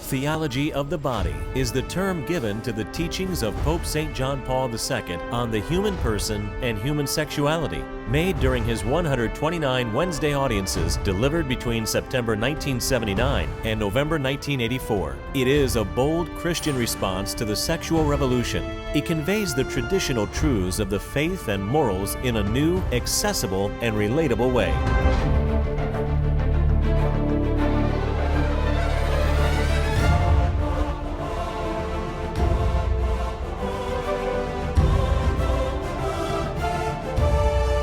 Theology of the body is the term given to the teachings of Pope St. John Paul II on the human person and human sexuality, made during his 129 Wednesday audiences delivered between September 1979 and November 1984. It is a bold Christian response to the sexual revolution. It conveys the traditional truths of the faith and morals in a new, accessible, and relatable way.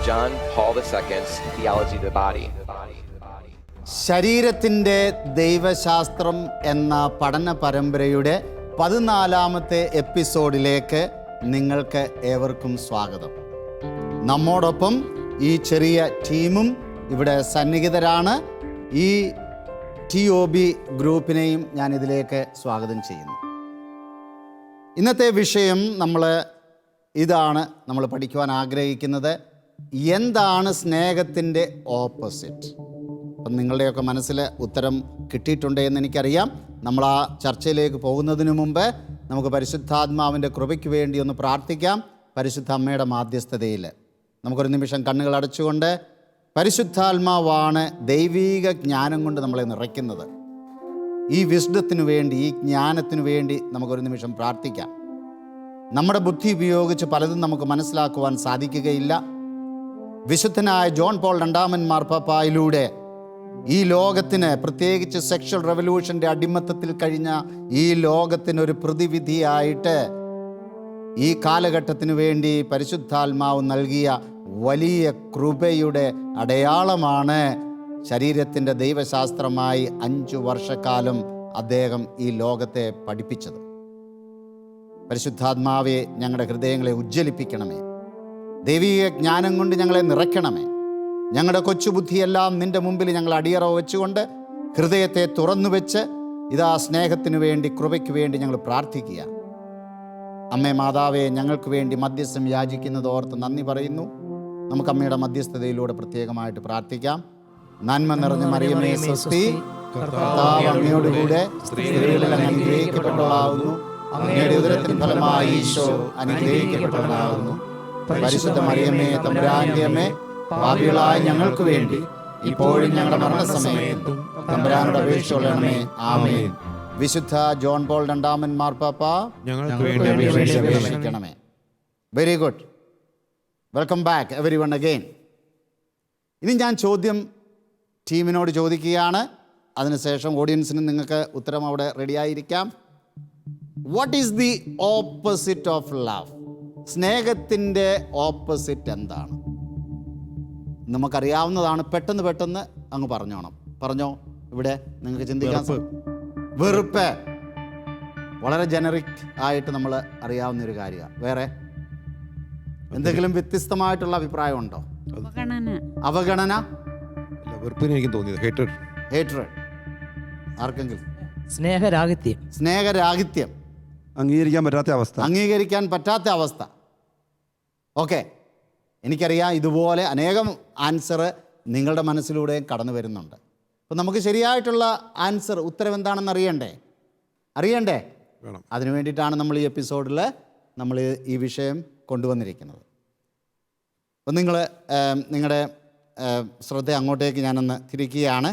John Paul II's Theology of the Body. ശരീരത്തിൻ്റെ ദൈവശാസ്ത്രം എന്ന പഠന പരമ്പരയുടെ 14-ാമത്തെ എപ്പിസോഡിലേക്ക് നിങ്ങൾക്ക് ഏവർക്കും സ്വാഗതം. നമ്മോടൊപ്പം ഈ ചെറിയ ടീമും ഇവിടെ സന്നിഹിതരാണ്. ഈ TOB ഗ്രൂപ്പിനെയും ഞാനിതിലേക്ക് സ്വാഗതം ചെയ്യുന്നു. ഇന്നത്തെ വിഷയം ഇതാണ് നമ്മൾ പഠിക്കുവാൻ ആഗ്രഹിക്കുന്നത്. എന്താണ് സ്നേഹത്തിൻ്റെ ഓപ്പോസിറ്റ്? അപ്പം നിങ്ങളുടെയൊക്കെ മനസ്സിൽ ഉത്തരം കിട്ടിയിട്ടുണ്ട് എന്ന് എനിക്കറിയാം. നമ്മൾ ആ ചർച്ചയിലേക്ക് പോകുന്നതിന് മുമ്പ് നമുക്ക് പരിശുദ്ധാത്മാവിൻ്റെ കൃപയ്ക്ക് വേണ്ടി ഒന്ന് പ്രാർത്ഥിക്കാം. പരിശുദ്ധ അമ്മയുടെ മാധ്യസ്ഥതയിൽ നമുക്കൊരു നിമിഷം കണ്ണുകൾ അടച്ചുകൊണ്ട്, പരിശുദ്ധാത്മാവാണ് ദൈവീക ജ്ഞാനം കൊണ്ട് നമ്മളെ നിറയ്ക്കുന്നത്. ഈ വിസ്ഡത്തിനു വേണ്ടി, ഈ ജ്ഞാനത്തിനു വേണ്ടി നമുക്കൊരു നിമിഷം പ്രാർത്ഥിക്കാം. നമ്മുടെ ബുദ്ധി ഉപയോഗിച്ച് പലതും നമുക്ക് മനസ്സിലാക്കുവാൻ സാധിക്കുകയില്ല. വിശുദ്ധനായ ജോൺ പോൾ രണ്ടാമൻ മാർപ്പാപ്പായിലൂടെ ഈ ലോകത്തിന്, പ്രത്യേകിച്ച് സെക്ഷൽ റെവല്യൂഷൻ്റെ അടിമത്തത്തിൽ കഴിഞ്ഞ ഈ ലോകത്തിനൊരു പ്രതിവിധിയായിട്ട് ഈ കാലഘട്ടത്തിനു വേണ്ടി പരിശുദ്ധാത്മാവ് നൽകിയ വലിയ കൃപയുടെ അടയാളമാണ് ശരീരത്തിൻ്റെ ദൈവശാസ്ത്രമായി 5 വർഷക്കാലം അദ്ദേഹം ഈ ലോകത്തെ പഠിപ്പിച്ചത്. പരിശുദ്ധാത്മാവെ, ഞങ്ങളുടെ ഹൃദയങ്ങളെ ഉജ്ജ്വലിപ്പിക്കണമേ. ദൈവീക ജ്ഞാനം കൊണ്ട് ഞങ്ങളെ നിറയ്ക്കണമേ. ഞങ്ങളുടെ കൊച്ചുബുദ്ധിയെല്ലാം നിൻ്റെ മുമ്പിൽ ഞങ്ങൾ അടിയറ വെച്ചുകൊണ്ട് ഹൃദയത്തെ തുറന്നു വെച്ച് ഇതാ സ്നേഹത്തിനു വേണ്ടി, കൃപയ്ക്ക് വേണ്ടി ഞങ്ങൾ പ്രാർത്ഥിക്കുക. അമ്മേ മാതാവേ, ഞങ്ങൾക്ക് വേണ്ടി മധ്യസ്ഥം യാചിക്കുന്നത് ഓർത്ത് നന്ദി പറയുന്നു. നമുക്ക് അമ്മയുടെ മധ്യസ്ഥതയിലൂടെ പ്രത്യേകമായിട്ട് പ്രാർത്ഥിക്കാം. നന്മ നിറഞ്ഞ മറിയമേ സ്വസ്തി, കർത്താവ് അങ്ങയോടുകൂടെ സ്ത്രീകളിൽ അങ്ങ് അനുഗ്രഹിക്കപ്പെട്ടവളാകുന്നു. അങ്ങയുടെ ഉദരത്തിൻ ഫലമായി ഈശോ അനുഗ്രഹിക്കപ്പെട്ടവനാകുന്നു. പരിശുദ്ധ മറിയമേ തമ്പുരാന്റെ അമ്മേ, പാപികളായ ഞങ്ങൾക്ക് വേണ്ടി ഇപ്പോഴും ഞങ്ങളുടെ മരണസമയത്തും തമ്പുരാനോട് അപേക്ഷിച്ചുകൊള്ളണമേ. ആമേൻ. വിശുദ്ധ ജോൺ പോൾ രണ്ടാമൻ മാർപ്പാപ്പ ഞങ്ങൾക്ക് വേണ്ടി അപേക്ഷിക്കണമേ. Very good. Welcome back every one again. ഇനി ഞാൻ ചോദ്യം ടീമിനോട് ചോദിക്കുകയാണ്. അതിനുശേഷം ഓഡിയൻസിന് നിങ്ങൾക്ക് ഉത്തരം അവിടെ റെഡിയായിരിക്കാം. What is the opposite of love? സ്നേഹത്തിൻ്റെ ഓപ്പോസിറ്റ് എന്താണ്? നമുക്കറിയാവുന്നതാണ്. പെട്ടെന്ന് അങ്ങ് പറഞ്ഞോ. ഇവിടെ നിങ്ങൾക്ക് ചിന്തിക്കാൻ. വെറുപ്പ് വളരെ ജനറിക് ആയിട്ട് നമ്മൾ അറിയാവുന്നൊരു കാര്യമാണ്. വേറെ എന്തെങ്കിലും വ്യത്യസ്തമായിട്ടുള്ള അഭിപ്രായം ഉണ്ടോ? അവഗണന. ഹേറ്റ്രഡ്. ആർക്കെങ്കിലും? സ്നേഹരാഹിത്യം. അംഗീകരിക്കാൻ പറ്റാത്ത അവസ്ഥ. ഓക്കെ, എനിക്കറിയാം ഇതുപോലെ അനേകം ആൻസർ നിങ്ങളുടെ മനസ്സിലൂടെ കടന്നു വരുന്നുണ്ട്. അപ്പം നമുക്ക് ശരിയായിട്ടുള്ള ആൻസർ, ഉത്തരം എന്താണെന്ന് അറിയണ്ടേ? അതിനു വേണ്ടിയിട്ടാണ് നമ്മൾ ഈ എപ്പിസോഡിൽ നമ്മൾ ഈ വിഷയം കൊണ്ടുവന്നിരിക്കുന്നത്. അപ്പം നിങ്ങളുടെ ശ്രദ്ധ അങ്ങോട്ടേക്ക് ഞാനൊന്ന് തിരിക്കുകയാണ്.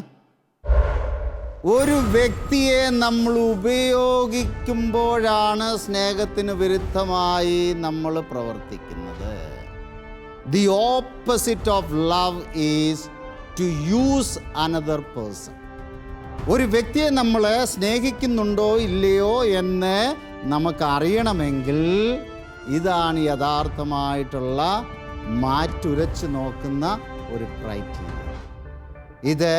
ഒരു വ്യക്തിയെ നമ്മൾ ഉപയോഗിക്കുമ്പോഴാണ് സ്നേഹത്തിന് വിരുദ്ധമായി നമ്മൾ പ്രവർത്തിക്കുന്നത്. The opposite of love is to use another person. ഒരു വ്യക്തിയെ നമ്മൾ സ്നേഹിക്കുന്നുണ്ടോ ഇല്ലയോ എന്ന് നമുക്കറിയണമെങ്കിൽ ഇതാണ് യഥാർത്ഥമായിട്ടുള്ള മാറ്റുരച്ച് നോക്കുന്ന ഒരു ക്രൈറ്റീരിയ. ഇത്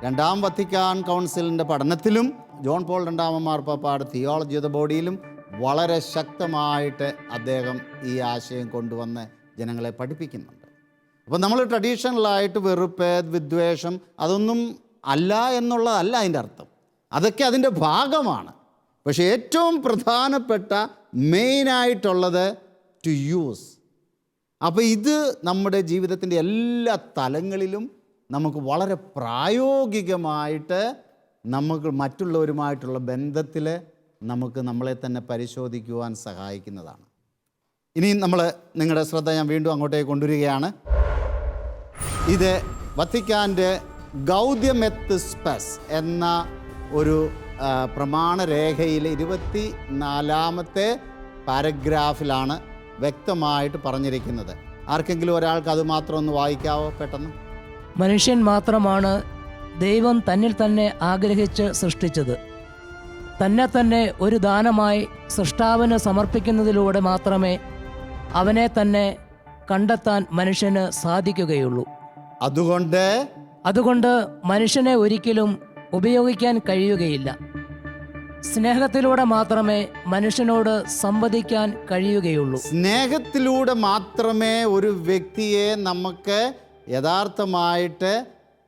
2ാം വത്തിക്കാൻ കൗൺസിലിൻ്റെ പഠനത്തിലും ജോൺ പോൾ രണ്ടാമൻ മാർപ്പാപ്പയുടെ തിയോളജി ഓഫ് ദ ബോഡിയിലും വളരെ ശക്തമായിട്ട് അദ്ദേഹം ഈ ആശയം കൊണ്ടുവന്ന് ജനങ്ങളെ പഠിപ്പിക്കുന്നുണ്ട്. അപ്പോൾ നമ്മൾ ട്രഡീഷണലായിട്ട് വെറുപ്പ്, വിദ്വേഷം അതൊന്നും അല്ല എന്നുള്ളതല്ല അതിൻ്റെ അർത്ഥം. അതൊക്കെ അതിൻ്റെ ഭാഗമാണ്. പക്ഷേ ഏറ്റവും പ്രധാനപ്പെട്ട മെയിനായിട്ടുള്ളത് ടു യൂസ്. അപ്പോൾ ഇത് നമ്മുടെ ജീവിതത്തിൻ്റെ എല്ലാ തലങ്ങളിലും നമുക്ക് വളരെ പ്രായോഗികമായിട്ട് നമുക്ക് മറ്റുള്ളവരുമായിട്ടുള്ള ബന്ധത്തിൽ നമുക്ക് നമ്മളെ തന്നെ പരിശോധിക്കുവാൻ സഹായിക്കുന്നതാണ്. ഇനി നിങ്ങളുടെ ശ്രദ്ധ ഞാൻ വീണ്ടും അങ്ങോട്ടേക്ക് കൊണ്ടുവരികയാണ്. ഇത് വത്തിക്കാൻ്റെ ഗൗദ്യം എത്ത് സ്പെസ് എന്ന ഒരു പ്രമാണരേഖയിലെ 24-ാമത്തെ പാരഗ്രാഫിലാണ് വ്യക്തമായിട്ട് പറഞ്ഞിരിക്കുന്നത്. ആർക്കെങ്കിലും ഒരാൾക്ക് അത് മാത്രം ഒന്ന് വായിക്കാവോ പെട്ടെന്ന്? മനുഷ്യൻ മാത്രമാണ് ദൈവം തന്നിൽ തന്നെ ആഗ്രഹിച്ച് സൃഷ്ടിച്ചത്. തന്നെ തന്നെ ഒരു ദാനമായി സൃഷ്ടാവിന് സമർപ്പിക്കുന്നതിലൂടെ മാത്രമേ അവനെ തന്നെ കണ്ടെത്താൻ മനുഷ്യന് സാധിക്കുകയുള്ളൂ. അതുകൊണ്ട് മനുഷ്യനെ ഒരിക്കലും ഉപയോഗിക്കാൻ കഴിയുകയില്ല. സ്നേഹത്തിലൂടെ മാത്രമേ മനുഷ്യനോട് സംവദിക്കാൻ കഴിയുകയുള്ളൂ. സ്നേഹത്തിലൂടെ മാത്രമേ ഒരു വ്യക്തിയെ നമുക്ക് യഥാർത്ഥമായിട്ട്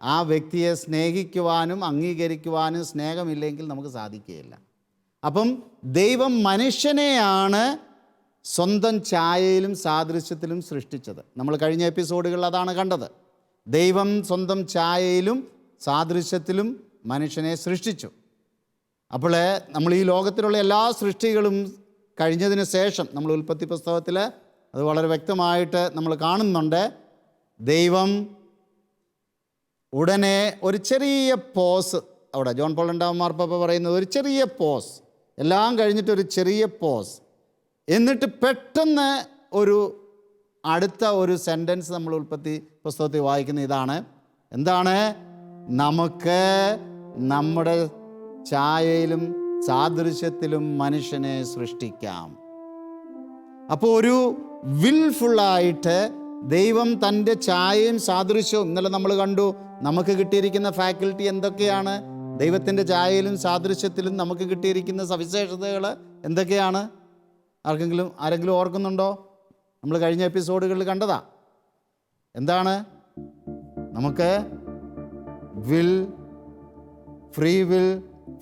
ആ വ്യക്തിയെ സ്നേഹിക്കുവാനും അംഗീകരിക്കുവാനും സ്നേഹമില്ലെങ്കിൽ നമുക്ക് സാധിക്കുകയില്ല. അപ്പം ദൈവം മനുഷ്യനെയാണ് സ്വന്തം ഛായയിലും സാദൃശ്യത്തിലും സൃഷ്ടിച്ചത്. നമ്മൾ കഴിഞ്ഞ എപ്പിസോഡുകളിൽ അതാണ് കണ്ടത്. ദൈവം സ്വന്തം ഛായയിലും സാദൃശ്യത്തിലും മനുഷ്യനെ സൃഷ്ടിച്ചു. അപ്പോൾ നമ്മൾ ഈ ലോകത്തിലുള്ള എല്ലാ സൃഷ്ടികളും കഴിഞ്ഞതിന് ശേഷം നമ്മൾ ഉൽപ്പത്തി പുസ്തകത്തിൽ അത് വളരെ വ്യക്തമായിട്ട് നമ്മൾ കാണുന്നുണ്ട്. ദൈവം ഉടനെ ഒരു ചെറിയ പോസ്, അവിടെ ജോൺ പോൾ രണ്ടാം മാർപ്പാപ്പ പറയുന്നത് ഒരു ചെറിയ പോസ്, എല്ലാം കഴിഞ്ഞിട്ടൊരു ചെറിയ പോസ്, എന്നിട്ട് പെട്ടെന്ന് അടുത്ത ഒരു സെൻറ്റൻസ് നമ്മൾ ഉൽപ്പത്തി പുസ്തകത്തിൽ വായിക്കുന്ന ഇതാണ്. എന്താണ്? നമുക്ക് നമ്മുടെ ഛായയിലും സാദൃശ്യത്തിലും മനുഷ്യനെ സൃഷ്ടിക്കാം. അപ്പോൾ ഒരു വിൽഫുള്ളായിട്ട് ദൈവം തൻ്റെ ഛായയും സാദൃശ്യവും, ഇന്നലെ നമ്മൾ കണ്ടു നമുക്ക് കിട്ടിയിരിക്കുന്ന ഫാക്കൽറ്റി എന്തൊക്കെയാണ്, ദൈവത്തിൻ്റെ ഛായയിലും സാദൃശ്യത്തിലും നമുക്ക് കിട്ടിയിരിക്കുന്ന സവിശേഷതകൾ എന്തൊക്കെയാണ്? ആരെങ്കിലും ഓർക്കുന്നുണ്ടോ? നമ്മൾ കഴിഞ്ഞ എപ്പിസോഡുകളിൽ കണ്ടതാ. എന്താണ്? നമുക്ക് will, free will,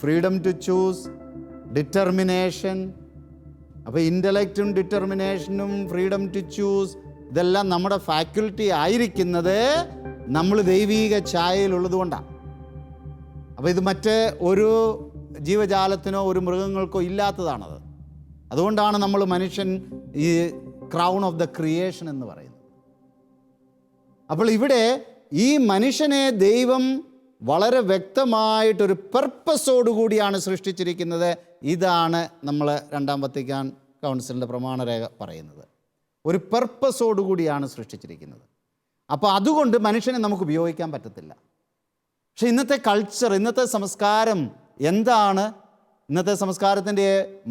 freedom to choose, determination. അപ്പോൾ ഇൻ്റലക്റ്റും ഡിറ്റർമിനേഷനും ഫ്രീഡം ടു ചൂസ് ഇതെല്ലാം നമ്മുടെ ഫാക്കൽറ്റി ആയിരിക്കുന്നത് നമ്മൾ ദൈവീക ഛായയിലുള്ളത് കൊണ്ടാണ്. അപ്പോൾ ഇത് മറ്റേ ഒരു ജീവജാലത്തിനോ ഒരു മൃഗങ്ങൾക്കോ ഇല്ലാത്തതാണത്. അതുകൊണ്ടാണ് നമ്മൾ മനുഷ്യൻ ഈ ക്രൗൺ ഓഫ് ദ ക്രിയേഷൻ എന്ന് പറയുന്നത്. അപ്പോൾ ഇവിടെ ഈ മനുഷ്യനെ ദൈവം വളരെ വ്യക്തമായിട്ടൊരു പർപ്പസോടുകൂടിയാണ് സൃഷ്ടിച്ചിരിക്കുന്നത്. ഇതാണ് നമ്മൾ രണ്ടാം വത്തിക്കാൻ കൗൺസിലിൻ്റെ പ്രമാണരേഖ പറയുന്നത്. ഒരു പർപ്പസോടുകൂടിയാണ് സൃഷ്ടിച്ചിരിക്കുന്നത്. അപ്പോൾ അതുകൊണ്ട് മനുഷ്യനെ നമുക്ക് ഉപയോഗിക്കാൻ പറ്റത്തില്ല. പക്ഷെ ഇന്നത്തെ കൾച്ചർ, ഇന്നത്തെ സംസ്കാരം എന്താണ്? ഇന്നത്തെ സംസ്കാരത്തിൻ്റെ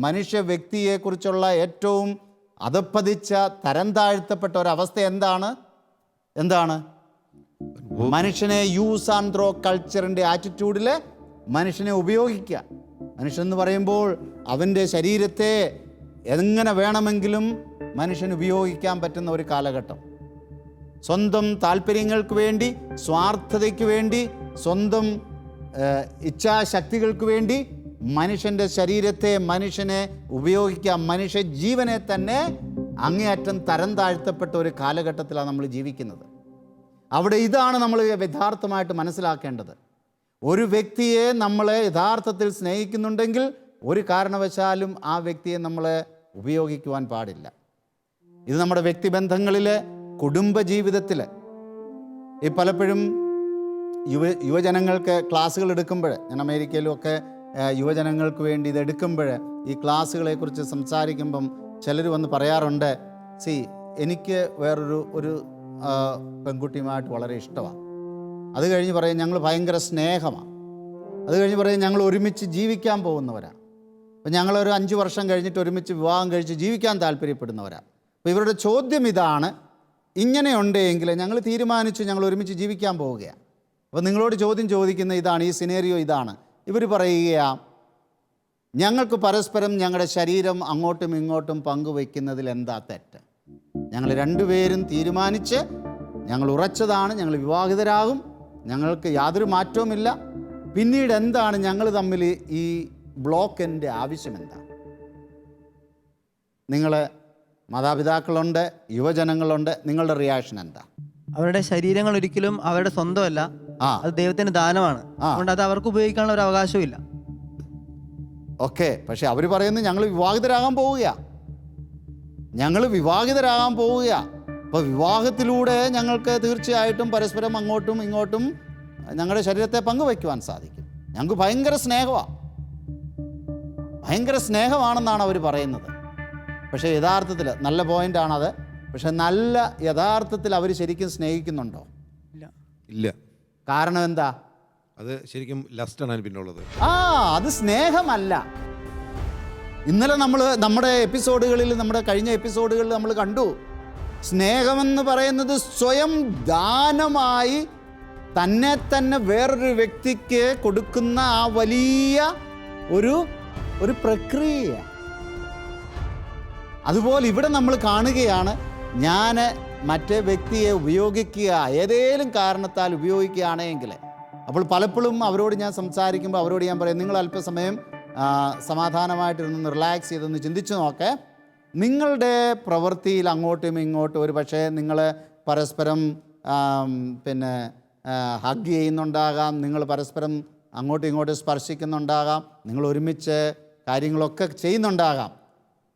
മനുഷ്യ വ്യക്തിയെക്കുറിച്ചുള്ള ഏറ്റവും അധപ്പതിച്ച തരം താഴ്ത്തപ്പെട്ട ഒരവസ്ഥ എന്താണ്? മനുഷ്യനെ യൂസ് ആൻഡ് ത്രോ കൾച്ചറിൻ്റെ ആറ്റിറ്റ്യൂഡിൽ മനുഷ്യനെ ഉപയോഗിക്കുക. മനുഷ്യൻ എന്ന് പറയുമ്പോൾ അവൻ്റെ ശരീരത്തെ എങ്ങനെ വേണമെങ്കിലും മനുഷ്യൻ ഉപയോഗിക്കാൻ പറ്റുന്ന ഒരു കാലഘട്ടം. സ്വന്തം താല്പര്യങ്ങൾക്ക് വേണ്ടി, സ്വാർത്ഥതയ്ക്ക് വേണ്ടി, സ്വന്തം ഇച്ഛാശക്തികൾക്ക് വേണ്ടി മനുഷ്യൻ്റെ ശരീരത്തെ, മനുഷ്യനെ ഉപയോഗിക്കാം. മനുഷ്യ ജീവനെ തന്നെ അങ്ങേയറ്റം തരം താഴ്ത്തപ്പെട്ട ഒരു കാലഘട്ടത്തിലാണ് നമ്മൾ ജീവിക്കുന്നത്. അവിടെ ഇതാണ് നമ്മൾ യഥാർത്ഥമായിട്ട് മനസ്സിലാക്കേണ്ടത്. ഒരു വ്യക്തിയെ നമ്മൾ യഥാർത്ഥത്തിൽ സ്നേഹിക്കുന്നുണ്ടെങ്കിൽ ഒരു കാരണവശാലും ആ വ്യക്തിയെ നമ്മൾ ഉപയോഗിക്കുവാൻ പാടില്ല. ഇത് നമ്മുടെ വ്യക്തിബന്ധങ്ങളിൽ, കുടുംബജീവിതത്തിൽ, ഈ പലപ്പോഴും യുവജനങ്ങൾക്ക് ക്ലാസ്സുകൾ എടുക്കുമ്പോൾ, ഞാൻ അമേരിക്കയിലുമൊക്കെ യുവജനങ്ങൾക്ക് വേണ്ടി ഇത് എടുക്കുമ്പോൾ ഈ ക്ലാസ്സുകളെക്കുറിച്ച് സംസാരിക്കുമ്പം ചിലർ വന്ന് പറയാറുണ്ട്, എനിക്ക് വേറൊരു പെൺകുട്ടിയുമായിട്ട് വളരെ ഇഷ്ടമാണ്. അത് കഴിഞ്ഞ് പറയും ഞങ്ങൾ ഭയങ്കര സ്നേഹമാണ്. അത് കഴിഞ്ഞ് പറയും ഞങ്ങൾ ഒരുമിച്ച് ജീവിക്കാൻ പോകുന്നവരാണ്. അപ്പം ഞങ്ങളൊരു 5 വർഷം കഴിഞ്ഞിട്ട് ഒരുമിച്ച് വിവാഹം കഴിച്ച് ജീവിക്കാൻ താല്പര്യപ്പെടുന്നവരാണ്. അപ്പോൾ ഇവരുടെ ചോദ്യം ഇതാണ്, ഇങ്ങനെയുണ്ടെങ്കിൽ ഞങ്ങൾ തീരുമാനിച്ചു ഞങ്ങൾ ഒരുമിച്ച് ജീവിക്കാൻ പോവുകയാണ്. അപ്പോൾ നിങ്ങളോട് ചോദ്യം ചോദിക്കുന്ന ഇതാണ്, ഈ സിനേറിയോ ഇതാണ്. ഇവർ പറയുകയാണ്, ഞങ്ങൾക്ക് പരസ്പരം ഞങ്ങളുടെ ശരീരം അങ്ങോട്ടും ഇങ്ങോട്ടും പങ്കുവയ്ക്കുന്നതിൽ എന്താ തെറ്റ്? ഞങ്ങൾ രണ്ടുപേരും തീരുമാനിച്ച് ഞങ്ങൾ ഉറച്ചതാണ്, ഞങ്ങൾ വിവാഹിതരാകും, ഞങ്ങൾക്ക് യാതൊരു മാറ്റവുമില്ല. പിന്നീട് എന്താണ് ഞങ്ങൾ തമ്മിൽ ഈ ബ്ലോക്കിൻ്റെ ആവശ്യം എന്താ? നിങ്ങൾ മാതാപിതാക്കളുണ്ട്, യുവജനങ്ങളുണ്ട്, നിങ്ങളുടെ റിയാക്ഷൻ എന്താ? അവരുടെ ശരീരങ്ങൾ ഒരിക്കലും അവരുടെ സ്വന്തമല്ല. ആ. അത് ദൈവത്തിന്റെ ദാനമാണ്. അതുകൊണ്ട് അത് അവർക്ക് ഉപയോഗിക്കാനുള്ള ഒരു അവകാശവും ഇല്ല. ഓക്കെ, പക്ഷെ അവർ പറയുന്നത് ഞങ്ങൾ വിവാഹിതരാകാൻ പോവുക. അപ്പോൾ വിവാഹത്തിലൂടെ ഞങ്ങൾക്ക് തീർച്ചയായിട്ടും പരസ്പരം അങ്ങോട്ടും ഇങ്ങോട്ടും ഞങ്ങളുടെ ശരീരത്തെ പങ്കുവയ്ക്കുവാൻ സാധിക്കും. ഞങ്ങൾക്ക് ഭയങ്കര സ്നേഹമാണെന്നാണ് അവർ പറയുന്നത്. പക്ഷേ യഥാർത്ഥത്തിൽ നല്ല പോയിൻ്റാണത്. പക്ഷെ യഥാർത്ഥത്തിൽ അവർ ശരിക്കും സ്നേഹിക്കുന്നുണ്ടോ? ഇല്ല. കാരണം എന്താ? അത് ശരിക്കും ലസ്റ്റാണ് പിന്നുള്ളത്. അത് സ്നേഹമല്ല. ഇന്നലെ നമ്മുടെ കഴിഞ്ഞ എപ്പിസോഡുകളിൽ നമ്മൾ കണ്ടു, സ്നേഹമെന്ന് പറയുന്നത് സ്വയം ദാനമായി തന്നെ വേറൊരു വ്യക്തിക്ക് കൊടുക്കുന്ന ആ വലിയ ഒരു പ്രക്രിയ. അതുപോലെ ഇവിടെ നമ്മൾ കാണുകയാണ്, ഞാൻ മറ്റേ വ്യക്തിയെ ഉപയോഗിക്കുക, ഏതേലും കാരണത്താൽ ഉപയോഗിക്കുകയാണെങ്കിൽ, അപ്പോൾ പലപ്പോഴും അവരോട് ഞാൻ സംസാരിക്കുമ്പോൾ അവരോട് ഞാൻ പറയും, നിങ്ങൾ അല്പസമയം സമാധാനമായിട്ടിരുന്ന് റിലാക്സ് ചെയ്തൊന്ന് ചിന്തിച്ചു നോക്കേ. നിങ്ങളുടെ പ്രവൃത്തിയിൽ അങ്ങോട്ടും ഇങ്ങോട്ടും ഒരു പക്ഷേ നിങ്ങൾ പരസ്പരം ഹഗ് ചെയ്യുന്നുണ്ടാകാം, നിങ്ങൾ പരസ്പരം അങ്ങോട്ടും ഇങ്ങോട്ടും സ്പർശിക്കുന്നുണ്ടാകാം, നിങ്ങൾ ഒരുമിച്ച് കാര്യങ്ങളൊക്കെ ചെയ്യുന്നുണ്ടാകാം.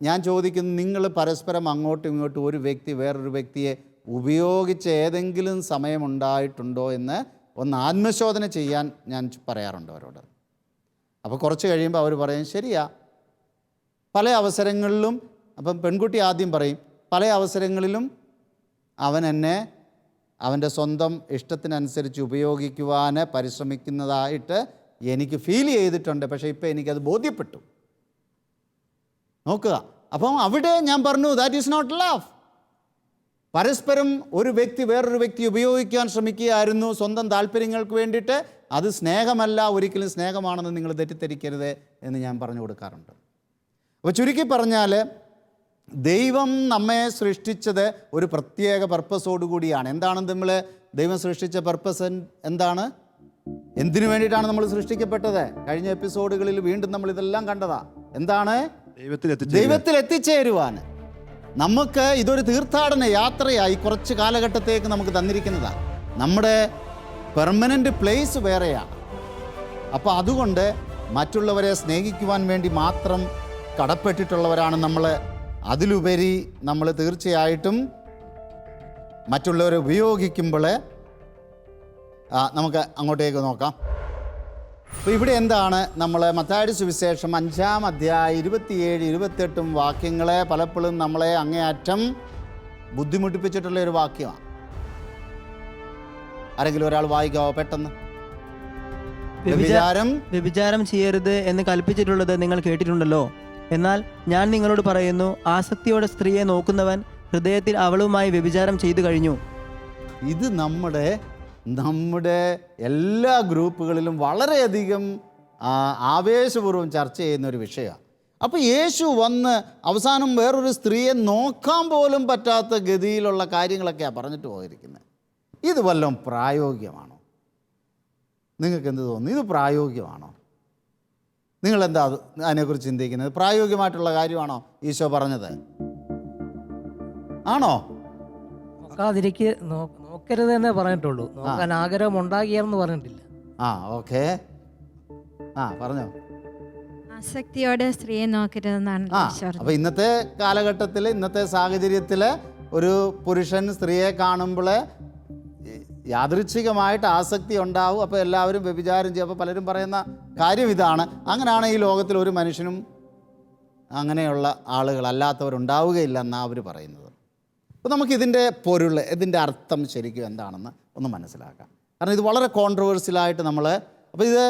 ഞാൻ ചോദിക്കുന്നു, നിങ്ങൾ പരസ്പരം അങ്ങോട്ടും ഇങ്ങോട്ടും ഒരു വ്യക്തി വേറൊരു വ്യക്തിയെ ഉപയോഗിച്ച് ഏതെങ്കിലും സമയമുണ്ടായിട്ടുണ്ടോ എന്ന് ഒന്ന് ആത്മശോധന ചെയ്യാൻ ഞാൻ പറയാറുണ്ട് അവരോട്. അപ്പോൾ കുറച്ച് കഴിയുമ്പോൾ അവർ പറയും, ശരിയാ, പല അവസരങ്ങളിലും. അപ്പം പെൺകുട്ടി ആദ്യം പറയും, പല അവസരങ്ങളിലും അവൻ എന്നെ അവൻ്റെ സ്വന്തം ഇഷ്ടത്തിനനുസരിച്ച് ഉപയോഗിക്കുവാൻ പരിശ്രമിക്കുന്നതായിട്ട് എനിക്ക് ഫീൽ ചെയ്തിട്ടുണ്ട്. പക്ഷേ ഇപ്പോൾ എനിക്കത് ബോധ്യപ്പെട്ടു. നോക്കുക, അപ്പം അവിടെ ഞാൻ പറഞ്ഞു, ദാറ്റ് ഈസ് നോട്ട് ലവ്. പരസ്പരം ഒരു വ്യക്തി വേറൊരു വ്യക്തി ഉപയോഗിക്കാൻ ശ്രമിക്കുകയായിരുന്നു സ്വന്തം താല്പര്യങ്ങൾക്ക് വേണ്ടിയിട്ട്. അത് സ്നേഹമല്ല, ഒരിക്കലും സ്നേഹമാണെന്ന് നിങ്ങൾ തെറ്റിദ്ധരിക്കരുത് എന്ന് ഞാൻ പറഞ്ഞു കൊടുക്കാറുണ്ട്. അപ്പോൾ ചുരുക്കി പറഞ്ഞാൽ, ദൈവം നമ്മെ സൃഷ്ടിച്ചത് ഒരു പ്രത്യേക പർപ്പസോടു കൂടിയാണ്. എന്താണ് ദൈവം സൃഷ്ടിച്ച പർപ്പസ്? എന്താണ്? എന്തിനു വേണ്ടിയിട്ടാണ് നമ്മൾ സൃഷ്ടിക്കപ്പെട്ടത്? കഴിഞ്ഞ എപ്പിസോഡുകളിൽ വീണ്ടും നമ്മൾ ഇതെല്ലാം കണ്ടതാ. എന്താണ്? ദൈവത്തിൽ എത്തിച്ചേരുവാൻ. നമുക്ക് ഇതൊരു തീർത്ഥാടന യാത്രയായി കുറച്ച് കാലഘട്ടത്തേക്ക് നമുക്ക് തന്നിരിക്കുന്നതാണ്. നമ്മുടെ പെർമനൻ്റ് പ്ലേസ് വേറെയാണ്. അപ്പോൾ അതുകൊണ്ട് മറ്റുള്ളവരെ സ്നേഹിക്കുവാൻ വേണ്ടി മാത്രം കടപ്പെട്ടിട്ടുള്ളവരാണ് നമ്മൾ. അതിലുപരി നമ്മൾ തീർച്ചയായിട്ടും മറ്റുള്ളവരെ ഉപയോഗിക്കുമ്പോൾ നമുക്ക് അങ്ങോട്ടേക്ക് നോക്കാം. അപ്പോൾ ഇവിടെ എന്താണ്, നമ്മൾ മത്തായിയുടെ സുവിശേഷം 5-ാം അധ്യായം 27-28 വാക്യങ്ങളെ പലപ്പോഴും നമ്മളെ അങ്ങേയറ്റം ബുദ്ധിമുട്ടിപ്പിച്ചിട്ടുള്ള ഒരു വാക്യമാണ്. ആരെങ്കിലും ഒരാൾ വായിക്കാവോ പെട്ടെന്ന്? വ്യഭിചാരം ചെയ്യരുത് എന്ന് കൽപ്പിച്ചിട്ടുള്ളത് നിങ്ങൾ കേട്ടിട്ടുണ്ടല്ലോ. എന്നാൽ ഞാൻ നിങ്ങളോട് പറയുന്നു, ആസക്തിയോടെ സ്ത്രീയെ നോക്കുന്നവൻ ഹൃദയത്തിൽ അവളുമായി വ്യഭിചാരം ചെയ്തു കഴിഞ്ഞു. ഇത് നമ്മുടെ എല്ലാ ഗ്രൂപ്പുകളിലും വളരെയധികം ആവേശപൂർവ്വം ചർച്ച ചെയ്യുന്ന ഒരു വിഷയമാണ്. അപ്പോൾ യേശു വന്ന് അവസാനം വേറൊരു സ്ത്രീയെ നോക്കാൻ പോലും പറ്റാത്ത ഗതിയിലുള്ള കാര്യങ്ങളൊക്കെയാണ് പറഞ്ഞിട്ട് പോയിരിക്കുന്നത്. ഇത് വല്ലതും പ്രായോഗികമാണോ? നിങ്ങൾക്ക് എന്ത് തോന്നുന്നു? ഇത് പ്രായോഗികമാണോ? നിങ്ങളെന്താ അതിനെക്കുറിച്ച് ചിന്തിക്കുന്നത്? പ്രായോഗികമായിട്ടുള്ള കാര്യമാണോ ഈശോ പറഞ്ഞത്? ആണോ? നോക്കരുത് എന്നേ പറഞ്ഞിട്ടുള്ളൂ, നോക്കാൻ ആഗ്രഹം ഉണ്ടാകിയെന്ന് പറഞ്ഞിട്ടില്ല. ഓക്കെ, പറഞ്ഞോ. ആസക്തിയോടെ സ്ത്രീയെ നോക്കരുതെന്നാണ്. അപ്പോൾ ഇന്നത്തെ കാലഘട്ടത്തിൽ, ഇന്നത്തെ സാഹചര്യത്തിൽ ഒരു പുരുഷൻ സ്ത്രീയെ കാണുമ്പോൾ യാദൃച്ഛികമായിട്ട് ആസക്തി ഉണ്ടാവും. അപ്പോൾ എല്ലാവരും വ്യഭിചാരം ചെയ്യും. അപ്പോൾ പലരും പറയുന്ന കാര്യം ഇതാണ്, അങ്ങനെയാണ് ഈ ലോകത്തിൽ ഒരു മനുഷ്യനും അങ്ങനെയുള്ള ആളുകൾ അല്ലാത്തവരുണ്ടാവുകയില്ല എന്നാണ് അവർ പറയുന്നത്. അപ്പോൾ നമുക്കിതിൻ്റെ പൊരുൾ, ഇതിൻ്റെ അർത്ഥം ശരിക്കും എന്താണെന്ന് ഒന്ന് മനസ്സിലാക്കാം. കാരണം ഇത് വളരെ കോൺട്രവേഴ്സ്യലായിട്ട് അപ്പോൾ ഇത്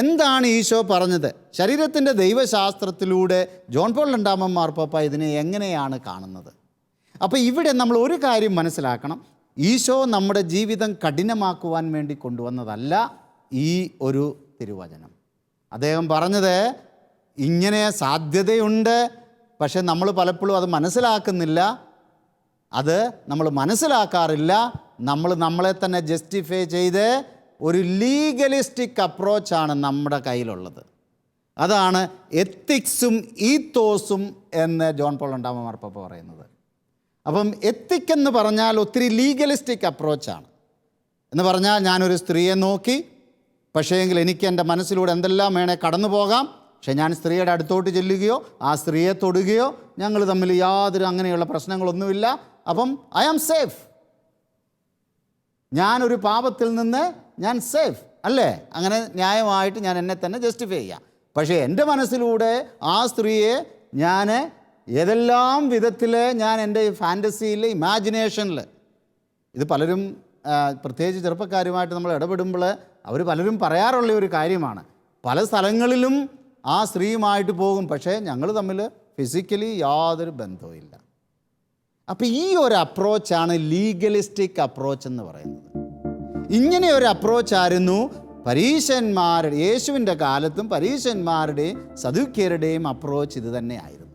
എന്താണ് ഈശോ പറഞ്ഞത്? ശരീരത്തിൻ്റെ ദൈവശാസ്ത്രത്തിലൂടെ ജോൺ പോൾ രണ്ടാമൻ മാർപ്പാപ്പ ഇതിനെ എങ്ങനെയാണ് കാണുന്നത്? അപ്പോൾ ഇവിടെ നമ്മൾ ഒരു കാര്യം മനസ്സിലാക്കണം, ഈശോ നമ്മുടെ ജീവിതം കഠിനമാക്കുവാൻ വേണ്ടി കൊണ്ടുവന്നതല്ല ഈ ഒരു തിരുവചനം. അദ്ദേഹം പറഞ്ഞത് ഇങ്ങനെ സാധ്യതയുണ്ട്, പക്ഷെ നമ്മൾ പലപ്പോഴും അത് മനസ്സിലാക്കുന്നില്ല, അത് നമ്മൾ മനസ്സിലാക്കാറില്ല. നമ്മൾ നമ്മളെ തന്നെ ജസ്റ്റിഫൈ ചെയ്ത് ഒരു ലീഗലിസ്റ്റിക് അപ്രോച്ചാണ് നമ്മുടെ കയ്യിലുള്ളത്. അതാണ് എത്തിക്സും ഈത്തോസും എന്ന് ജോൺ പോൾ രണ്ടാമൻ മാർപ്പാപ്പ പറയുന്നത്. അപ്പം എത്തിക് എന്ന് പറഞ്ഞാൽ ഒത്തിരി ലീഗലിസ്റ്റിക് അപ്രോച്ചാണ്. എന്ന് പറഞ്ഞാൽ ഞാനൊരു സ്ത്രീയെ നോക്കി, പക്ഷേങ്കിൽ എനിക്ക് എൻ്റെ മനസ്സിലൂടെ എന്തെല്ലാം വേണേ കടന്നു പോകാം. പക്ഷേ ഞാൻ സ്ത്രീയുടെ അടുത്തോട്ട് ചെല്ലുകയോ ആ സ്ത്രീയെ തൊടുകയോ ഞങ്ങൾ തമ്മിൽ യാതൊരു അങ്ങനെയുള്ള പ്രശ്നങ്ങളൊന്നുമില്ല. അപ്പം ഐ ആം സേഫ്. ഞാനൊരു പാപത്തിൽ നിന്ന് ഞാൻ സേഫ് അല്ലേ? അങ്ങനെ ന്യായമായിട്ട് ഞാൻ എന്നെ തന്നെ ജസ്റ്റിഫൈ ചെയ്യാം. പക്ഷേ എൻ്റെ മനസ്സിലൂടെ ആ സ്ത്രീയെ ഞാൻ ഏതെല്ലാം വിധത്തിൽ ഞാൻ എൻ്റെ ഫാൻറ്റസിയിൽ, ഇമാജിനേഷനിൽ, ഇത് പലരും പ്രത്യേകിച്ച് ചെറുപ്പക്കാരുമായിട്ട് നമ്മൾ ഇടപെടുമ്പോൾ അവർ പലരും പറയാറുള്ള ഒരു കാര്യമാണ്. പല സ്ഥലങ്ങളിലും ആ സ്ത്രീയുമായിട്ട് പോകും, പക്ഷേ ഞങ്ങൾ തമ്മിൽ ഫിസിക്കലി യാതൊരു ബന്ധവുമില്ല. അപ്പോൾ ഈ ഒരു അപ്രോച്ചാണ് ലീഗലിസ്റ്റിക് അപ്രോച്ച് എന്ന് പറയുന്നത്. ഇങ്ങനെ ഒരു അപ്രോച്ചായിരുന്നു പരീശന്മാരുടെ, യേശുവിൻ്റെ കാലത്തും പരീശന്മാരുടെയും സദൂക്യരുടെയും അപ്രോച്ച് ഇത് തന്നെയായിരുന്നു.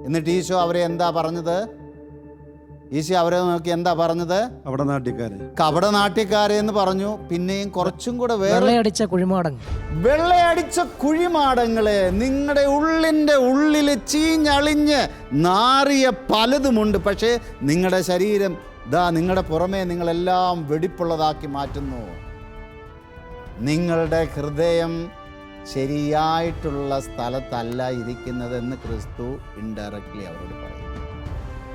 എന്നിട്ട് ഈശോ അവരെ എന്താ പറഞ്ഞത്? ഈശോ അവരെ നോക്കി എന്താ പറഞ്ഞത്? കപടനാട്യക്കാരെ എന്ന് പറഞ്ഞു. പിന്നെയും കുറച്ചും കൂടെ വെള്ളയടിച്ച കുഴിമാടങ്ങളെ, നിങ്ങളുടെ ഉള്ളിൻ്റെ ഉള്ളിൽ ചീഞ്ഞളിഞ്ഞ് നാറിയ പലതുമുണ്ട്, പക്ഷേ നിങ്ങളുടെ ശരീരം നിങ്ങളുടെ പുറമേ നിങ്ങളെല്ലാം വെടിപ്പുള്ളതാക്കി മാറ്റുന്നു. നിങ്ങളുടെ ഹൃദയം ശരിയായിട്ടുള്ള സ്ഥലത്തല്ല ഇരിക്കുന്നതെന്ന് ക്രിസ്തു ഇൻഡയറക്റ്റ്ലി അവരോട് പറയും.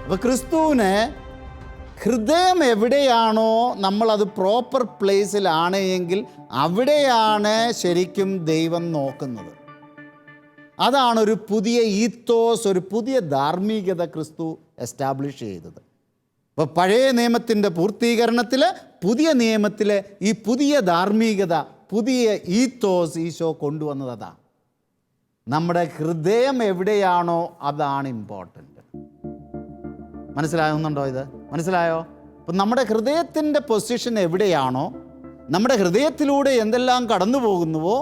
അപ്പോൾ ക്രിസ്തുവിന് ഹൃദയം എവിടെയാണോ നമ്മളത് പ്രോപ്പർ പ്ലേസിലാണ് എങ്കിൽ അവിടെയാണ് ശരിക്കും ദൈവം നോക്കുന്നത്. അതാണ് ഒരു പുതിയ ഈത്തോസ്, ഒരു പുതിയ ധാർമ്മികത ക്രിസ്തു എസ്റ്റാബ്ലിഷ് ചെയ്തത്. അപ്പോൾ പഴയ നിയമത്തിൻ്റെ പൂർത്തീകരണത്തിൽ പുതിയ നിയമത്തിലെ ഈ പുതിയ ധാർമ്മികത, പുതിയ ഈത്തോസ് ഈശോ കൊണ്ടുവന്നത് അതാണ്. നമ്മുടെ ഹൃദയം എവിടെയാണോ അതാണ് ഇമ്പോർട്ടൻ്റ്. മനസ്സിലാകുന്നുണ്ടോ? ഇത് മനസ്സിലായോ? അപ്പം നമ്മുടെ ഹൃദയത്തിൻ്റെ പൊസിഷൻ എവിടെയാണോ, നമ്മുടെ ഹൃദയത്തിലൂടെ എന്തെല്ലാം കടന്നു പോകുന്നുവോ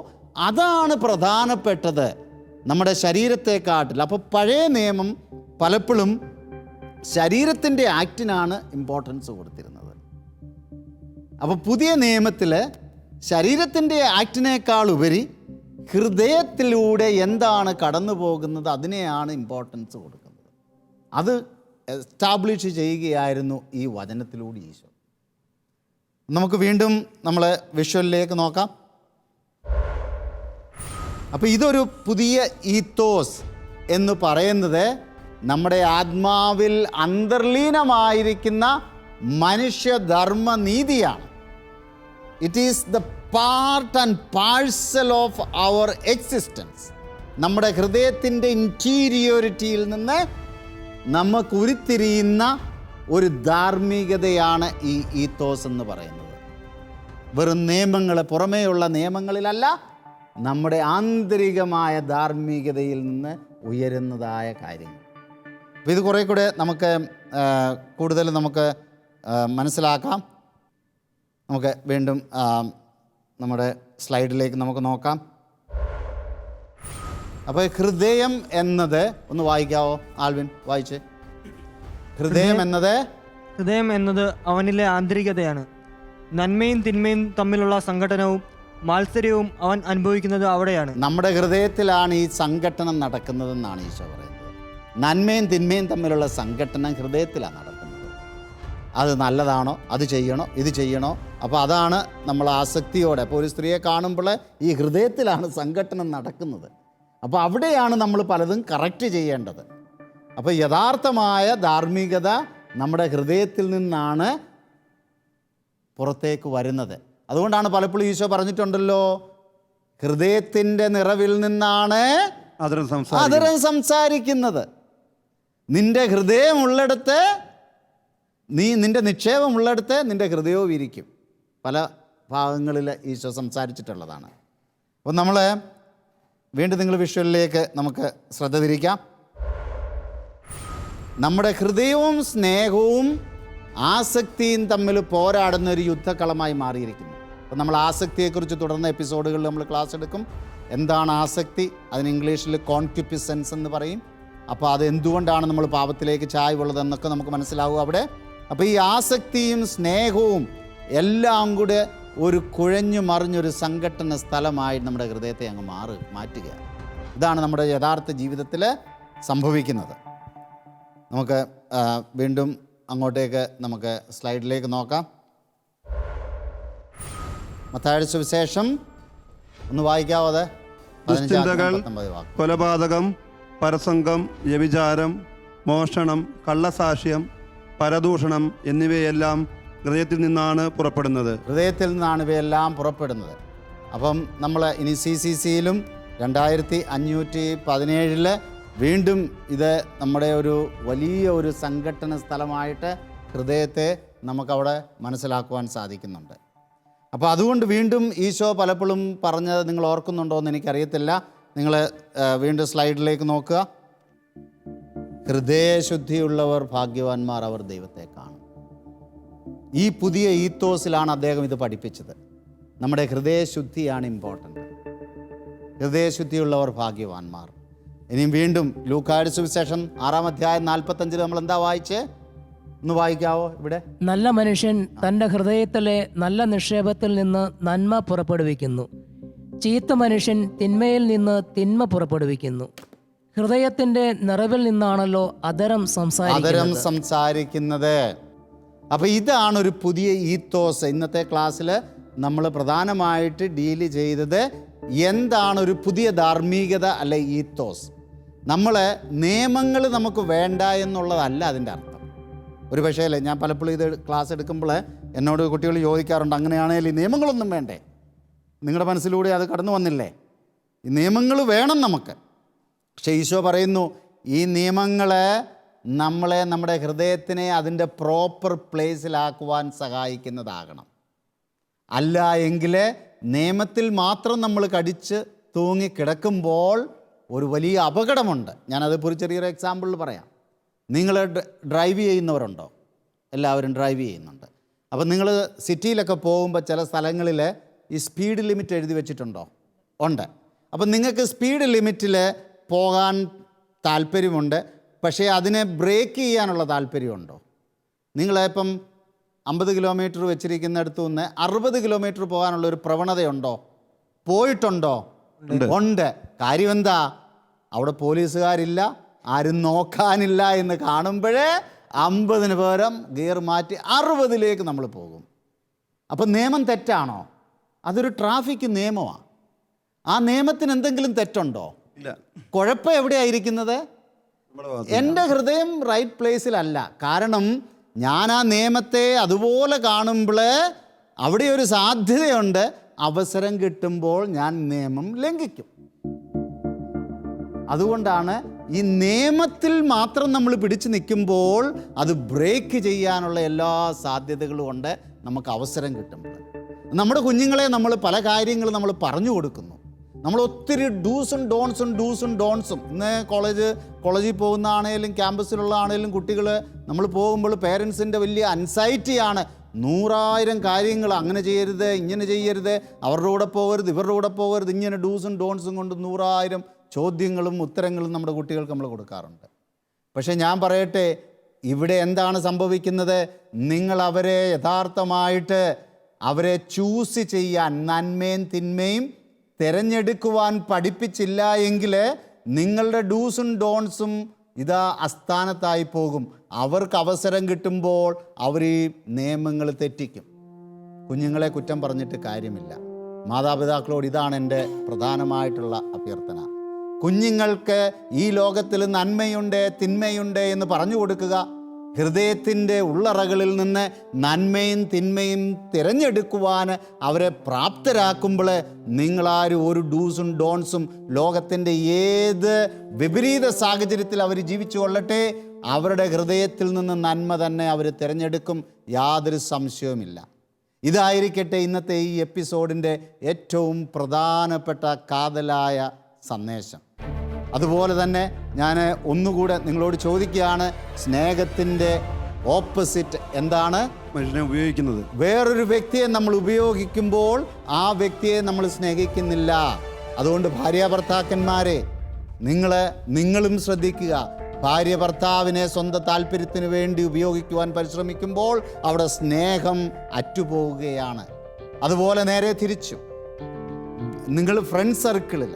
അതാണ് പ്രധാനപ്പെട്ടത് നമ്മുടെ ശരീരത്തെക്കാട്ടിൽ. അപ്പോൾ പഴയ നിയമം പലപ്പോഴും ശരീരത്തിൻ്റെ ആക്റ്റിനാണ് ഇമ്പോർട്ടൻസ് കൊടുത്തിരുന്നത്. അപ്പോൾ പുതിയ നിയമത്തിൽ ശരീരത്തിൻ്റെ ആക്റ്റിനേക്കാൾ ഉപരി ഹൃദയത്തിലൂടെ എന്താണ് കടന്നു പോകുന്നത് അതിനെയാണ് ഇമ്പോർട്ടൻസ് കൊടുക്കുന്നത്. അത് എസ്റ്റാബ്ലിഷ് ചെയ്യുകയായിരുന്നു ഈ വചനത്തിലൂടെ ഈശോ. നമുക്ക് വീണ്ടും നമ്മൾ വിഷ്വലിലേക്ക് നോക്കാം. അപ്പോൾ ഇതൊരു പുതിയ ഈത്തോസ് എന്ന് പറയുന്നത് നമ്മുടെ ആത്മാവിൽ അന്തർലീനമായിരിക്കുന്ന മനുഷ്യധർമ്മ നീതിയാണ്. It is the part and parcel of our existence. നമ്മുടെ ഹൃദയത്തിൻ്റെ ഇൻറ്റീരിയോറിറ്റിയിൽ നിന്ന് നമുക്ക് ഉരുത്തിരിയുന്ന ഒരു ധാർമ്മികതയാണ് ഈ ഈത്തോസ് എന്ന് പറയുന്നത്. വെറും നിയമങ്ങൾ, പുറമേയുള്ള നിയമങ്ങളിലല്ല, നമ്മുടെ ആന്തരികമായ ധാർമ്മികതയിൽ നിന്ന് ഉയരുന്നതായ കാര്യങ്ങൾ. അപ്പോൾ ഇത് കുറേ കൂടെ നമുക്ക് കൂടുതൽ നമുക്ക് മനസ്സിലാക്കാം. നമുക്ക് വീണ്ടും നമ്മുടെ സ്ലൈഡിലേക്ക് നമുക്ക് നോക്കാം. അപ്പോൾ ഹൃദയം എന്നത് ഒന്ന് വായിക്കാവോ ആൽവിൻ? വായിച്ച്. ഹൃദയം എന്നത് അവനിലെ ആന്തരികതയാണ്. നന്മയും തിന്മയും തമ്മിലുള്ള സംഘട്ടനവും മാത്സര്യവും അവൻ അനുഭവിക്കുന്നത് അവിടെയാണ്. നമ്മുടെ ഹൃദയത്തിലാണ് ഈ സംഘട്ടനം നടക്കുന്നതെന്നാണ് ഈശോ പറയുന്നത്. നന്മയും തിന്മയും തമ്മിലുള്ള സംഘട്ടനം ഹൃദയത്തിലാണ് നടക്കുന്നത്. അത് നല്ലതാണോ, അത് ചെയ്യണോ, ഇത് ചെയ്യണോ? അപ്പോൾ അതാണ് നമ്മൾ ആസക്തിയോടെ, അപ്പോൾ ഒരു സ്ത്രീയെ കാണുമ്പോൾ ഈ ഹൃദയത്തിലാണ് സംഘട്ടനം നടക്കുന്നത്. അപ്പോൾ അവിടെയാണ് നമ്മൾ പലതും കറക്റ്റ് ചെയ്യേണ്ടത്. അപ്പോൾ യഥാർത്ഥമായ ധാർമ്മികത നമ്മുടെ ഹൃദയത്തിൽ നിന്നാണ് പുറത്തേക്ക് വരുന്നത്. അതുകൊണ്ടാണ് പലപ്പോഴും ഈശോ പറഞ്ഞിട്ടുണ്ടല്ലോ, ഹൃദയത്തിൻ്റെ നിറവിൽ നിന്നാണ് അതരം സംസാരിക്കുന്നത്. നിൻ്റെ ഹൃദയമുള്ളിടത്ത് നിൻ്റെ നിക്ഷേപമുള്ളിടത്ത് നിൻ്റെ ഹൃദയവും ഇരിക്കും. പല ഭാഗങ്ങളിൽ ഈശോ സംസാരിച്ചിട്ടുള്ളതാണ്. അപ്പോൾ നമ്മൾ വീണ്ടും നിങ്ങൾ വിഷ്വലിലേക്ക് നമുക്ക് ശ്രദ്ധ തിരിക്കാം. നമ്മുടെ ഹൃദയവും സ്നേഹവും ആസക്തിയും തമ്മിൽ പോരാടുന്ന ഒരു യുദ്ധക്കളമായി മാറിയിരിക്കുന്നു. അപ്പോൾ നമ്മൾ ആസക്തിയെക്കുറിച്ച് തുടർന്ന എപ്പിസോഡുകളിൽ നമ്മൾ ക്ലാസ് എടുക്കും. എന്താണ് ആസക്തി? അതിന് ഇംഗ്ലീഷിൽ കോൺക്യുപിസൻസ് എന്ന് പറയും. അപ്പോൾ അത് എന്തുകൊണ്ടാണ് നമ്മൾ പാപത്തിലേക്ക് ചായ്വുള്ളതെന്നൊക്കെ നമുക്ക് മനസ്സിലാവും അവിടെ. അപ്പോൾ ഈ ആസക്തിയും സ്നേഹവും എല്ലാം കൂടെ ഒരു കുഴഞ്ഞു മറിഞ്ഞൊരു സംഘട്ടന സ്ഥലമായി നമ്മുടെ ഹൃദയത്തെ അങ്ങ് മാറ്റുക. ഇതാണ് നമ്മുടെ യഥാർത്ഥ ജീവിതത്തിൽ സംഭവിക്കുന്നത്. നമുക്ക് വീണ്ടും അങ്ങോട്ടേക്ക് നമുക്ക് സ്ലൈഡിലേക്ക് നോക്കാം. മത്തായിയുടെ സുവിശേഷം ഒന്ന് വായിക്കാവോ? അത് ദുശ്ചിന്തകൾ, കൊലപാതകം, പരസംഗം, വ്യഭിചാരം, മോഷണം, കള്ളസാക്ഷ്യം, പരദൂഷണം എന്നിവയെല്ലാം ഹൃദയത്തിൽ നിന്നാണ് പുറപ്പെടുന്നത്. ഹൃദയത്തിൽ നിന്നാണ് ഇവയെല്ലാം പുറപ്പെടുന്നത്. അപ്പം നമ്മൾ ഇനി CCCയിലും 2517 വീണ്ടും ഇത് നമ്മുടെ ഒരു വലിയ ഒരു സംഘട്ടന സ്ഥലമായിട്ട് ഹൃദയത്തെ നമുക്കവിടെ മനസ്സിലാക്കുവാൻ സാധിക്കുന്നുണ്ട്. അപ്പോൾ അതുകൊണ്ട് വീണ്ടും ഈശോ പലപ്പോഴും പറഞ്ഞത് നിങ്ങൾ ഓർക്കുന്നുണ്ടോ എന്ന് എനിക്കറിയത്തില്ല. നിങ്ങൾ വീണ്ടും സ്ലൈഡിലേക്ക് നോക്കുക. ഹൃദയശുദ്ധിയുള്ളവർ ഭാഗ്യവാന്മാർ, അവർ ദൈവത്തെ കാണും. ഈ പുതിയ ഈത്തോസിലാണ് അദ്ദേഹം ഇത് പഠിപ്പിച്ചത്. നമ്മുടെ ഹൃദയശുദ്ധിയാണ് ഇമ്പോർട്ടൻ്റ്. ഹൃദയശുദ്ധിയുള്ളവർ ഭാഗ്യവാന്മാർ. ഇനിയും വീണ്ടും ലൂക്കായുടെ സുവിശേഷം 6-ാം അധ്യായം 45 നമ്മൾ എന്താ വായിച്ചേ? ഒന്ന് വായിക്കാവോ ഇവിടെ? നല്ല മനുഷ്യൻ തൻ്റെ ഹൃദയത്തിലെ നല്ല നിക്ഷേപത്തിൽ നിന്ന് നന്മ പുറപ്പെടുവിക്കുന്നു. ചീത്ത മനുഷ്യൻ തിന്മയിൽ നിന്ന് തിന്മ പുറപ്പെടുവിക്കുന്നു. ഹൃദയത്തിൻ്റെ നിറവിൽ നിന്നാണല്ലോ അധരം സംസാരിക്കുന്നത്. അപ്പോൾ ഇതാണ് ഒരു പുതിയ ഈത്തോസ്. ഇന്നത്തെ ക്ലാസ്സിൽ നമ്മൾ പ്രധാനമായിട്ട് ഡീല് ചെയ്തത് എന്താണ് ഒരു പുതിയ ധാർമ്മികത അല്ലെ ഈത്തോസ്. നമ്മൾ നിയമങ്ങൾ നമുക്ക് വേണ്ട എന്നുള്ളതല്ല അതിൻ്റെ അർത്ഥം. ഒരു പക്ഷേ അല്ലേ, ഞാൻ പലപ്പോഴും ഇത് ക്ലാസ് എടുക്കുമ്പോൾ എന്നോട് കുട്ടികൾ ചോദിക്കാറുണ്ട്, അങ്ങനെയാണെങ്കിൽ ഈ നിയമങ്ങളൊന്നും വേണ്ടേ? നിങ്ങളുടെ മനസ്സിലൂടെ അത് കടന്നു വന്നില്ലേ? ഈ നിയമങ്ങൾ വേണം നമുക്ക്. പക്ഷേ ഈശോ പറയുന്നു, ഈ നിയമങ്ങൾ നമ്മളെ നമ്മുടെ ഹൃദയത്തിനെ അതിൻ്റെ പ്രോപ്പർ പ്ലേസിലാക്കുവാൻ സഹായിക്കുന്നതാകണം. അല്ല എങ്കിൽ നിയമത്തിൽ മാത്രം നമ്മൾ കടിച്ച് തൂങ്ങി കിടക്കുമ്പോൾ ഒരു വലിയ അപകടമുണ്ട്. ഞാനത് ഒരു ചെറിയൊരു എക്സാമ്പിളിൽ പറയാം. നിങ്ങൾ ഡ്രൈവ് ചെയ്യുന്നവരുണ്ടോ? എല്ലാവരും ഡ്രൈവ് ചെയ്യുന്നുണ്ട്. അപ്പം നിങ്ങൾ സിറ്റിയിലൊക്കെ പോകുമ്പോൾ ചില സ്ഥലങ്ങളിൽ ഈ സ്പീഡ് ലിമിറ്റ് എഴുതി വെച്ചിട്ടുണ്ടോ? ഉണ്ട്. അപ്പം നിങ്ങൾക്ക് സ്പീഡ് ലിമിറ്റിൽ പോകാൻ താല്പര്യമുണ്ട്, പക്ഷേ അതിനെ ബ്രേക്ക് ചെയ്യാനുള്ള താല്പര്യമുണ്ടോ? നിങ്ങളിപ്പം 50 കിലോമീറ്റർ വെച്ചിരിക്കുന്നിടത്തു നിന്ന് 60 കിലോമീറ്റർ പോകാനുള്ള ഒരു പ്രവണതയുണ്ടോ? പോയിട്ടുണ്ടോ? ഉണ്ട്. കാര്യം എന്താ? അവിടെ പോലീസുകാരില്ല, ആരും നോക്കാനില്ല എന്ന് കാണുമ്പോഴേ 50-ന് പകരം ഗിയർ മാറ്റി 60-ലേക്ക് നമ്മൾ പോകും. അപ്പം നിയമം തെറ്റാണോ? അതൊരു ട്രാഫിക് നിയമമാണ്. ആ നിയമത്തിന് എന്തെങ്കിലും തെറ്റുണ്ടോ? ഇല്ല. കുഴപ്പം എവിടെയായിരിക്കുന്നത്? എൻ്റെ ഹൃദയം റൈറ്റ് പ്ലേസിലല്ല. കാരണം ഞാൻ ആ നിയമത്തെ അതുപോലെ കാണുമ്പോൾ അവിടെ ഒരു സാധ്യതയുണ്ട്, അവസരം കിട്ടുമ്പോൾ ഞാൻ നിയമം ലംഘിക്കും. അതുകൊണ്ടാണ് ഈ നിയമത്തിൽ മാത്രം നമ്മൾ പിടിച്ചു നിൽക്കുമ്പോൾ അത് ബ്രേക്ക് ചെയ്യാനുള്ള എല്ലാ സാധ്യതകളും ഉണ്ട് നമുക്ക് അവസരം കിട്ടുമ്പോൾ. നമ്മുടെ കുഞ്ഞുങ്ങളെ നമ്മൾ പല കാര്യങ്ങളും നമ്മൾ പറഞ്ഞു കൊടുക്കുന്നു. നമ്മൾ ഒത്തിരി ഡൂസും ഡോൺസും ഇന്ന് കോളേജിൽ പോകുന്ന ആണെങ്കിലും ക്യാമ്പസിലുള്ള ആണെങ്കിലും കുട്ടികൾ നമ്മൾ പോകുമ്പോൾ പേരൻസിൻ്റെ വലിയ അൻസൈറ്റിയാണ്. 100,000 കാര്യങ്ങൾ, അങ്ങനെ ചെയ്യരുത്, ഇങ്ങനെ ചെയ്യരുത്, അവരുടെ കൂടെ പോകരുത്, ഇവരുടെ കൂടെ പോകരുത്, ഇങ്ങനെ ഡൂസും ഡോൺസും കൊണ്ട് 100,000 ചോദ്യങ്ങളും ഉത്തരങ്ങളും നമ്മുടെ കുട്ടികൾക്ക് നമ്മൾ കൊടുക്കാറുണ്ട്. പക്ഷേ ഞാൻ പറയട്ടെ, ഇവിടെ എന്താണ് സംഭവിക്കുന്നത്? നിങ്ങൾ അവരെ യഥാർത്ഥമായിട്ട് അവരെ ചൂസ് ചെയ്യാൻ, നന്മയും തിന്മയും തിരഞ്ഞെടുക്കുവാൻ പഠിപ്പിച്ചില്ല എങ്കിൽ നിങ്ങളുടെ ഡൂസും ഡോൺസും ഇതാ അസ്ഥാനത്തായി പോകും. അവർക്ക് അവസരം കിട്ടുമ്പോൾ അവർ ഈ നിയമങ്ങൾ തെറ്റിക്കും. കുഞ്ഞുങ്ങളെ കുറ്റം പറഞ്ഞിട്ട് കാര്യമില്ല. മാതാപിതാക്കളോട് ഇതാണ് എൻ്റെ പ്രധാനമായിട്ടുള്ള അഭ്യർത്ഥന. കുഞ്ഞുങ്ങൾക്ക് ഈ ലോകത്തിൽ നന്മയുണ്ട് തിന്മയുണ്ട് എന്ന് പറഞ്ഞു കൊടുക്കുക. ഹൃദയത്തിൻ്റെ ഉള്ളറകളിൽ നിന്ന് നന്മയും തിന്മയും തിരഞ്ഞെടുക്കുവാൻ അവരെ പ്രാപ്തരാക്കുമ്പോൾ നിങ്ങളാരും ഒരു ഡൂസും ഡോൺസും ലോകത്തിൻ്റെ ഏത് വിപരീത സാഹചര്യത്തിൽ അവർ ജീവിച്ചു കൊള്ളട്ടെ, അവരുടെ ഹൃദയത്തിൽ നിന്ന് നന്മ തന്നെ അവർ തിരഞ്ഞെടുക്കും, യാതൊരു സംശയവുമില്ല. ഇതായിരിക്കട്ടെ ഇന്നത്തെ ഈ എപ്പിസോഡിൻ്റെ ഏറ്റവും പ്രധാനപ്പെട്ട കാതലായ സന്ദേശം. അതുപോലെ തന്നെ ഞാൻ ഒന്നുകൂടെ നിങ്ങളോട് ചോദിക്കുകയാണ്, സ്നേഹത്തിൻ്റെ ഓപ്പോസിറ്റ് എന്താണ്? മനുഷ്യനെ ഉപയോഗിക്കുന്നത്. വേറൊരു വ്യക്തിയെ നമ്മൾ ഉപയോഗിക്കുമ്പോൾ ആ വ്യക്തിയെ നമ്മൾ സ്നേഹിക്കുന്നില്ല. അതുകൊണ്ട് ഭാര്യ ഭർത്താക്കന്മാരെ നിങ്ങളും ശ്രദ്ധിക്കുക. ഭാര്യ ഭർത്താവിനെ സ്വന്തം താല്പര്യത്തിന് വേണ്ടി ഉപയോഗിക്കുവാൻ പരിശ്രമിക്കുമ്പോൾ അവിടെ സ്നേഹം അറ്റുപോവുകയാണ്. അതുപോലെ നേരെ തിരിച്ചു, നിങ്ങൾ ഫ്രണ്ട് സർക്കിളിൽ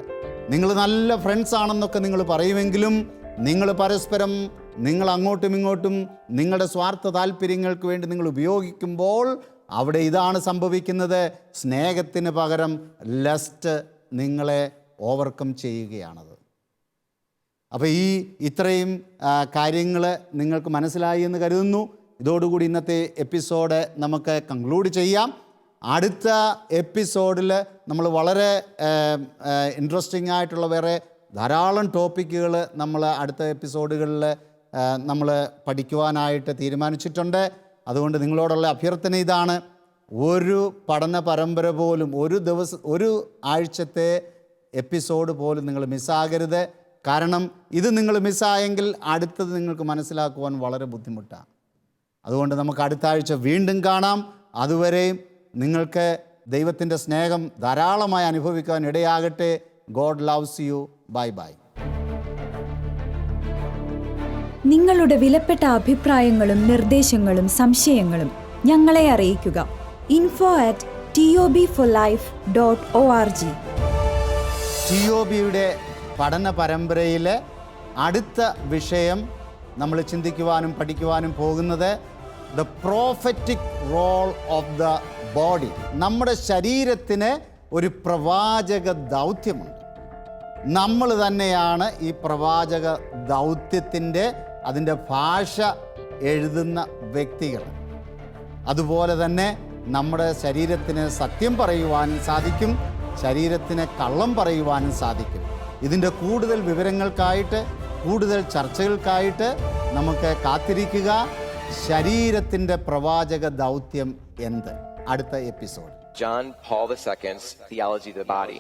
നിങ്ങൾ നല്ല ഫ്രണ്ട്സ് ആണെന്നൊക്കെ നിങ്ങൾ പറയുമെങ്കിലും നിങ്ങൾ പരസ്പരം നിങ്ങൾ അങ്ങോട്ടും ഇങ്ങോട്ടും നിങ്ങളുടെ സ്വാർത്ഥ താല്പര്യങ്ങൾക്ക് വേണ്ടി നിങ്ങൾ ഉപയോഗിക്കുമ്പോൾ അവിടെ ഇതാണ് സംഭവിക്കുന്നത്. സ്നേഹത്തിന് പകരം ലസ്റ്റ് നിങ്ങളെ ഓവർകം ചെയ്യുകയാണത്. അപ്പോൾ ഇത്രയും കാര്യങ്ങൾ നിങ്ങൾക്ക് മനസ്സിലായി എന്ന് കരുതുന്നു. ഇതോടുകൂടി ഇന്നത്തെ എപ്പിസോഡ് നമുക്ക് കൺക്ലൂഡ് ചെയ്യാം. അടുത്ത എപ്പിസോഡിൽ നമ്മൾ വളരെ ഇൻട്രസ്റ്റിംഗ് ആയിട്ടുള്ള വേറെ ധാരാളം ടോപ്പിക്കുകൾ നമ്മൾ അടുത്ത എപ്പിസോഡുകളിൽ നമ്മൾ പഠിക്കുവാനായിട്ട് തീരുമാനിച്ചിട്ടുണ്ട്. അതുകൊണ്ട് നിങ്ങളോടുള്ള അഭ്യർത്ഥന ഇതാണ്: ഒരു പഠന പരമ്പര പോലും, ഒരു ആഴ്ചത്തെ എപ്പിസോഡ് പോലും നിങ്ങൾ മിസ്സാകരുത്. കാരണം ഇത് നിങ്ങൾ മിസ്സായെങ്കിൽ അടുത്തത് നിങ്ങൾക്ക് മനസ്സിലാക്കുവാൻ വളരെ ബുദ്ധിമുട്ടാണ്. അതുകൊണ്ട് നമുക്ക് അടുത്ത ആഴ്ച വീണ്ടും കാണാം. അതുവരെയും നിങ്ങൾക്ക് ദൈവത്തിൻ്റെ സ്നേഹം ധാരാളമായി അനുഭവിക്കാൻ ഇടയാകട്ടെ. God loves you. Bye bye. നിങ്ങളുടെ വിലപ്പെട്ട അഭിപ്രായങ്ങളും നിർദ്ദേശങ്ങളും സംശയങ്ങളും ഞങ്ങളെ അറിയിക്കുക. info@tobforlife.org. TOBയുടെ പഠന പരമ്പരയിലെ അടുത്ത വിഷയം നമ്മൾ ചിന്തിക്കുവാനും പഠിക്കുവാനും പോകുന്നത് the prophetic role of the body. നമ്മുടെ ശരീരത്തിന് ഒരു പ്രവാചക ദൗത്യമുണ്ട്. നമ്മൾ തന്നെയാണ് ഈ പ്രവാചക ദൗത്യത്തിൻ്റെ അതിൻ്റെ ഭാഷ എഴുതുന്ന വ്യക്തികൾ. അതുപോലെ തന്നെ നമ്മുടെ ശരീരത്തിന് സത്യം പറയുവാനും സാധിക്കും, ശരീരത്തിന് കള്ളം പറയുവാനും സാധിക്കും. ഇതിൻ്റെ കൂടുതൽ വിവരങ്ങൾക്കായിട്ട്, കൂടുതൽ ചർച്ചകൾക്കായിട്ട് നമുക്ക് കാത്തിരിക്കുക. ശരീരത്തിൻ്റെ പ്രവാചക ദൗത്യം എന്ത്? അടുത്ത episode. John Paul II's Theology of the Body.